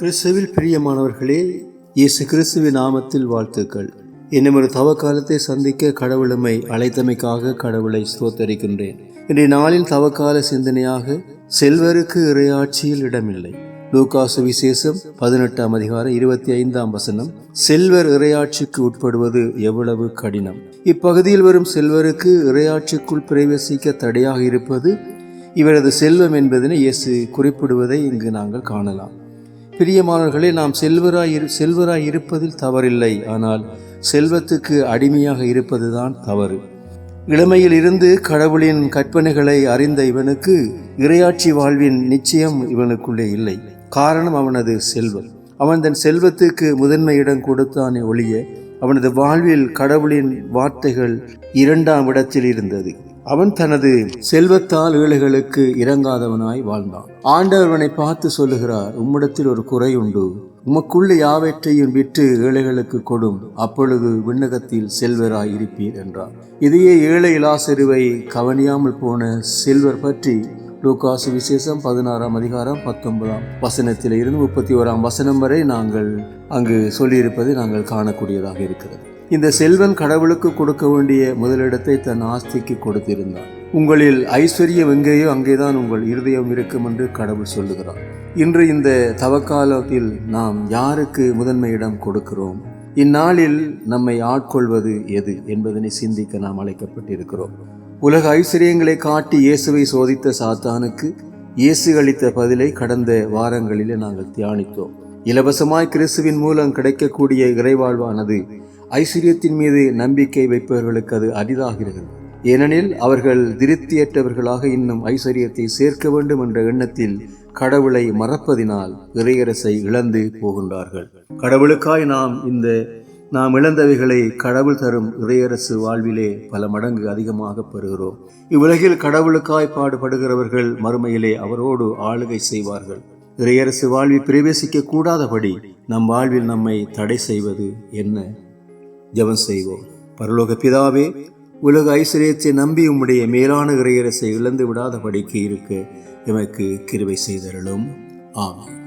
கிறிஸ்துவில் பிரியமானவர்களே, இயேசு கிறிஸ்துவின் நாமத்தில் வாழ்த்துக்கள். இன்னும் ஒரு தவ காலத்தை சந்திக்க கடவுளமை அழைத்தமைக்காக கடவுளை ஸ்தோத்தரிக்கின்றேன். இன்றைய நாளின் தவக்கால சிந்தனையாக செல்வருக்கு இறையாட்சியில் இடமில்லை. லூக்கா சுவிசேஷம் 18ஆம் அதிகாரம் 25ஆம் வசனம். செல்வர் இறையாட்சிக்கு உட்படுவது எவ்வளவு கடினம். இப்பகுதியில் வரும் செல்வருக்கு இறையாட்சிக்குள் பிரவேசிக்க தடையாக இருப்பது இவரது செல்வம் என்பதனை இயேசு குறிப்பிடுவதை இங்கு நாங்கள் காணலாம். பிரியமானவர்களே, நாம் செல்வராய் இருப்பதில் தவறில்லை. ஆனால் செல்வத்துக்கு அடிமையாக இருப்பதுதான் தவறு. இளமையில் இருந்து கடவுளின் கற்பனைகளை அறிந்த இவனுக்கு இறையாட்சி வாழ்வின் நிச்சயம் இவனுக்குள்ளே இல்லை. காரணம் அவனது செல்வம். அவன் தன் செல்வத்துக்கு முதன்மை இடம் கொடுத்தானே ஒழிய அவனது வாழ்வில் கடவுளின் வார்த்தைகள் 2ஆம் இடத்தில் இருந்தது. அவன் தனது செல்வத்தால் ஏழைகளுக்கு இறங்காதவனாய் வாழ்ந்தான். ஆண்டவர் அவனை பார்த்து சொல்லுகிறார், உம்மிடத்தில் ஒரு குறை உண்டு. உமக்குள்ள யாவற்றையும் விற்று ஏழைகளுக்கு கொடும், அப்பொழுது விண்ணகத்தில் செல்வராய் இருப்பீர் என்றார். இதையே ஏழை லாசருவை கவனியாமல் போன செல்வர் பற்றி லூக்கா சுவிசேஷம் 16ஆம் அதிகாரம் 19ஆம் வசனத்தில் இருந்து 31ஆம் வசனம் வரை நாங்கள் அங்கு சொல்லியிருப்பதை நாங்கள் காணக்கூடியதாக இருக்கிறது. இந்த செல்வன் கடவுளுக்கு கொடுக்க வேண்டிய முதலிடத்தை தன் ஆஸ்திக்கு கொடுத்திருந்தான். உங்களில் ஐஸ்வர்யம் எங்கேயோ அங்கேதான் உங்கள் இருதயம் இருக்கும் என்று கடவுள் சொல்லுகிறார். இன்று இந்த தவக்காலத்தில் நாம் யாருக்கு முதன்மை இடம் கொடுக்கிறோம்? இந்நாளில் நம்மை ஆட்கொள்வது எது என்பதனை சிந்திக்க நாம் அழைக்கப்பட்டிருக்கிறோம். உலக ஐஸ்வர்யங்களை காட்டி இயேசுவை சோதித்த சாத்தானுக்கு இயேசு அளித்த பதிலை கடந்த வாரங்களிலே நாங்கள் தியானித்தோம். இலவசமாய் கிறிஸ்துவின் மூலம் கிடைக்கக்கூடிய இறைவாழ்வானது ஐஸ்வர்யத்தின் மீது நம்பிக்கை வைப்பவர்களுக்கு அது அரிதாகிறது. ஏனெனில் அவர்கள் திருப்தியற்றவர்களாக இன்னும் ஐஸ்வர்யத்தை சேர்க்க வேண்டும் என்ற எண்ணத்தில் கடவுளை மறப்பதினால் இறையரசை இழந்து போகின்றார்கள். கடவுளுக்காய் நாம் இழந்தவைகளை கடவுள் தரும் இறையரசு வாழ்விலே பல மடங்கு அதிகமாக பெறுகிறோம். இவ்வுலகில் கடவுளுக்காய் பாடுபடுகிறவர்கள் மறுமையிலே அவரோடு ஆளுகை செய்வார்கள். இறையரசு வாழ்வில் பிரவேசிக்க கூடாதபடி நம் வாழ்வில் நம்மை தடை செய்வது என்ன? ஜெபம் செய்வோம். பரலோக பிதாவே, உலக ஐஸ்வர்யத்தை நம்பி உம்முடைய மேலான இறையரசை இழந்து விடாதபடிக்கு இருக்க எமக்கு கிருபை செய்தருளும். ஆமென்.